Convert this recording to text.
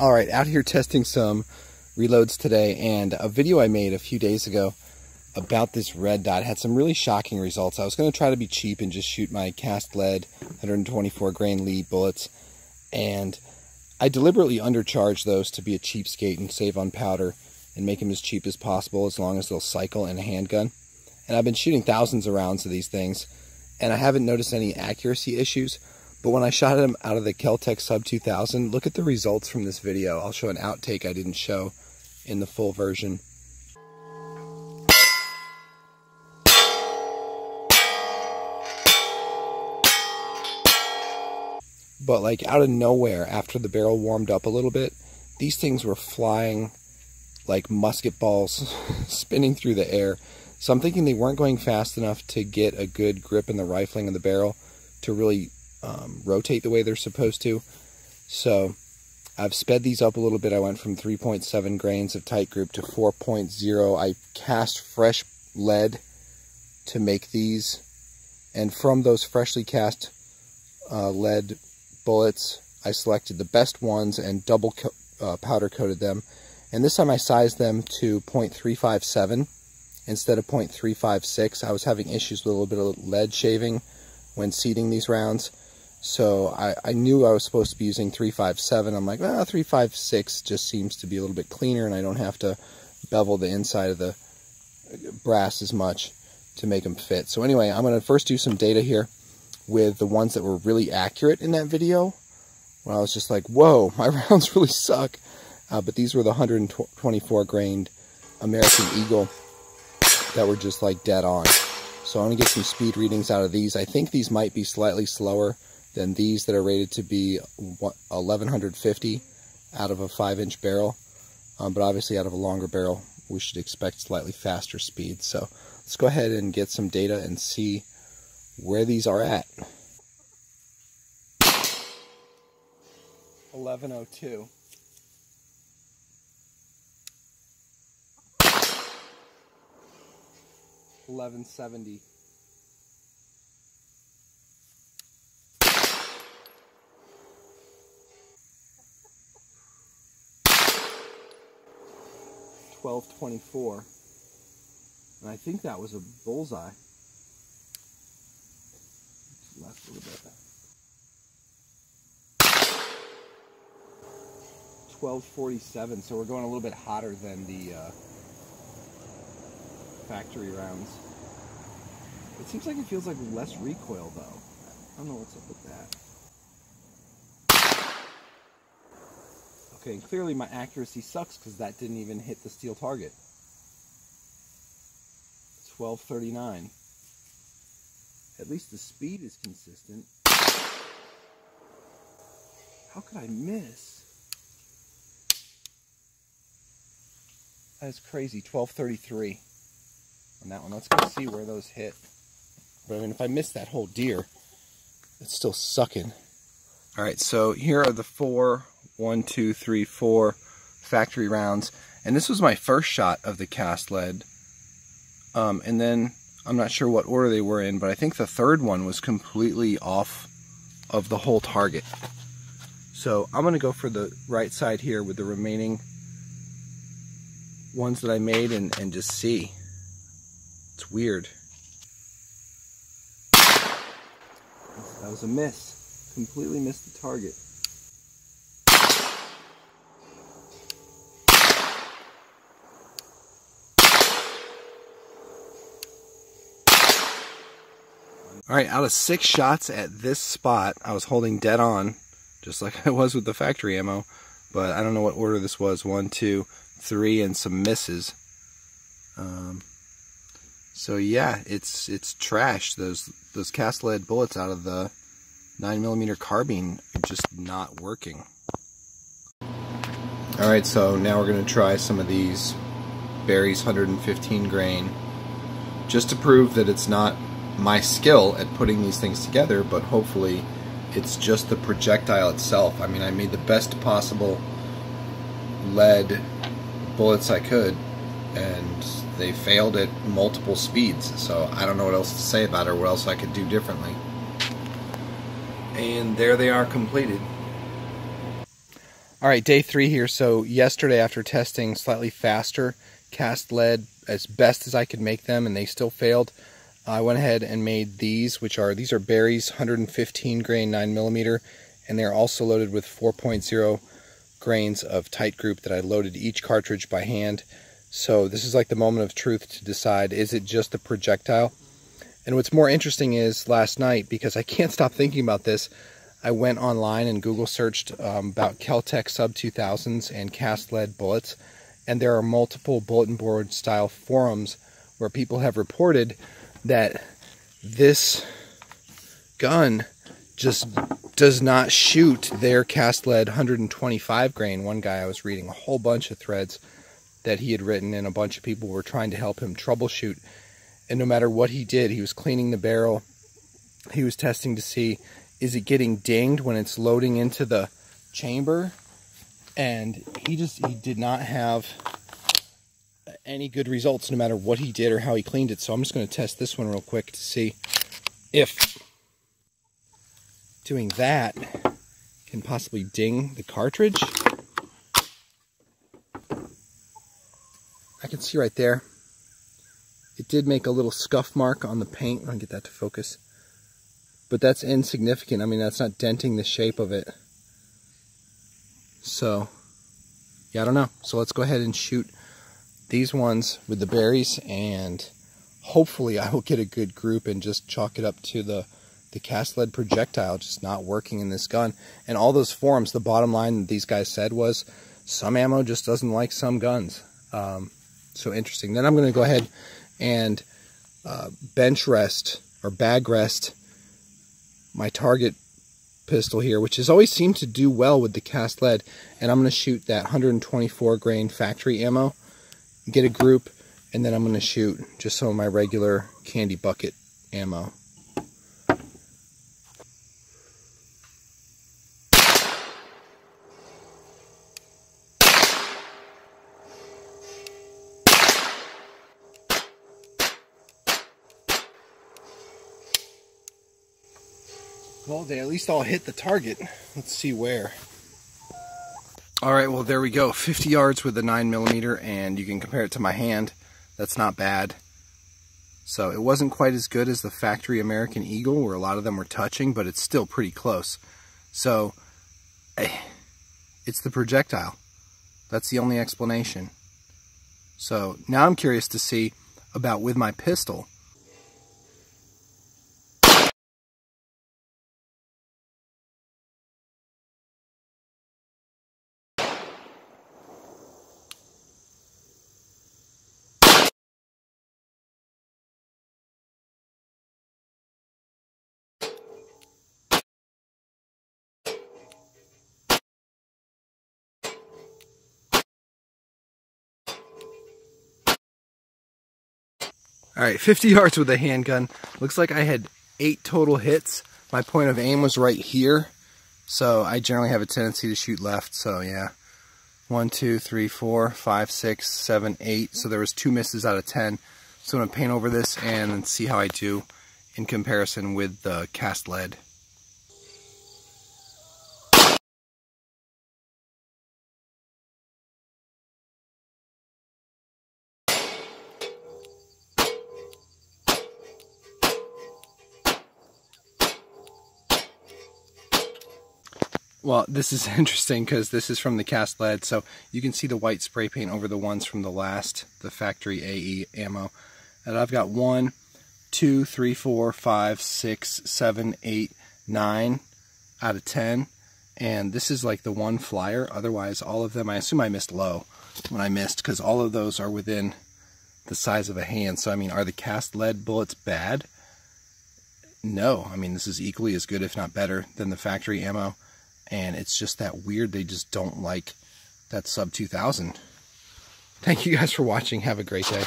Alright, out here testing some reloads today, and a video I made a few days ago about this red dot had some really shocking results. I was going to try to be cheap and just shoot my cast lead 124 grain lead bullets, and I deliberately undercharged those to be a cheapskate and save on powder and make them as cheap as possible as long as they'll cycle in a handgun. And I've been shooting thousands of rounds of these things, and I haven't noticed any accuracy issues. But when I shot them out of the Kel-Tec Sub 2000, look at the results from this video. I'll show an outtake I didn't show in the full version. But like out of nowhere, after the barrel warmed up a little bit, these things were flying like musket balls, spinning through the air. So I'm thinking they weren't going fast enough to get a good grip in the rifling of the barrel to really rotate the way they're supposed to. So I've sped these up a little bit. I went from 3.7 grains of Titegroup to 4.0. I cast fresh lead to make these, and from those freshly cast lead bullets, I selected the best ones and double powder coated them. And this time I sized them to 0.357 instead of 0.356. I was having issues with a little bit of lead shaving when seeding these rounds. So I knew I was supposed to be using 357. I'm like, 356 just seems to be a little bit cleaner, and I don't have to bevel the inside of the brass as much to make them fit. So anyway, I'm going to first do some data here with the ones that were really accurate in that video, when I was just like, whoa, my rounds really suck. But these were the 124 grained American Eagle that were just like dead on. So I'm going to get some speed readings out of these. I think these might be slightly slower than these that are rated to be 1150 out of a 5-inch barrel. But obviously out of a longer barrel, we should expect slightly faster speed. So let's go ahead and get some data and see where these are at. 1102. 1170. 1224, and I think that was a bullseye. Left a little bit. 1247. So we're going a little bit hotter than the factory rounds. It seems like it feels like less recoil though. I don't know what's up with that. Okay, and clearly my accuracy sucks because that didn't even hit the steel target. 1239. At least the speed is consistent. How could I miss? That is crazy. 1233 on that one. Let's go see where those hit. But I mean, if I miss that whole deer, it's still sucking. Alright, so here are the 4 factory rounds, and this was my first shot of the cast lead, and then I'm not sure what order they were in, but I think the third one was completely off of the whole target. So I'm going to go for the right side here with the remaining ones that I made and just see. It's weird. That was a miss. Completely missed the target. Alright, out of 6 shots at this spot, I was holding dead on, just like I was with the factory ammo, but I don't know what order this was. 1, 2, 3, and some misses. So yeah, it's trash. Those cast lead bullets out of the 9mm carbine are just not working. Alright, so now we're going to try some of these Barry's 115 grain, just to prove that it's not my skill at putting these things together, but hopefully it's just the projectile itself. I mean, I made the best possible lead bullets I could, and they failed at multiple speeds, so I don't know what else to say about it or what else I could do differently. And there they are completed. All right, day 3 here. So yesterday, after testing slightly faster cast lead as best as I could make them, and they still failed, I went ahead and made these, these are Barry's 115 grain 9mm, and they're also loaded with 4.0 grains of Titegroup that I loaded each cartridge by hand. So this is like the moment of truth to decide, is it just a projectile? And what's more interesting is last night, because I can't stop thinking about this, I went online and Google searched about Kel-Tec Sub 2000s and cast lead bullets, and there are multiple bulletin board style forums where people have reported that this gun just does not shoot their cast lead 125 grain. One guy, I was reading a whole bunch of threads that he had written, and a bunch of people were trying to help him troubleshoot. And no matter what he did, he was cleaning the barrel, he was testing to see, is it getting dinged when it's loading into the chamber? And he did not have any good results no matter what he did or how he cleaned it. So I'm just going to test this one real quick to see if doing that can possibly ding the cartridge. I can see right there, it did make a little scuff mark on the paint. I'll get that to focus. But that's insignificant. I mean, that's not denting the shape of it. So, yeah, I don't know. So let's go ahead and shoot these ones with the berries, and hopefully I will get a good group and just chalk it up to the cast lead projectile just not working in this gun. And all those forums, the bottom line that these guys said was, some ammo just doesn't like some guns. So interesting. Then I'm going to go ahead and bench rest or bag rest my target pistol here, which has always seemed to do well with the cast lead, and I'm going to shoot that 124 grain factory ammo, get a group, and then I'm going to shoot just some of my regular candy bucket ammo. Well, they at least all hit the target. Let's see where. Alright, well there we go. 50 yards with a 9mm, and you can compare it to my hand. That's not bad. So it wasn't quite as good as the factory American Eagle, where a lot of them were touching, but it's still pretty close. So, it's the projectile. That's the only explanation. So now I'm curious to see about with my pistol. Alright, 50 yards with a handgun. Looks like I had 8 total hits. My point of aim was right here. So I generally have a tendency to shoot left. So yeah, 1, 2, 3, 4, 5, 6, 7, 8. So there was 2 misses out of 10. So I'm going to paint over this and see how I do in comparison with the cast lead. Well, this is interesting because this is from the cast lead, so you can see the white spray paint over the ones from the factory AE ammo. And I've got 1, 2, 3, 4, 5, 6, 7, 8, 9 out of 10. And this is like the one flyer. Otherwise, all of them, I assume I missed low when I missed, because all of those are within the size of a hand. So, I mean, are the cast lead bullets bad? No. I mean, this is equally as good, if not better, than the factory ammo. And it's just that weird, they just don't like that Sub 2000. Thank you guys for watching. Have a great day.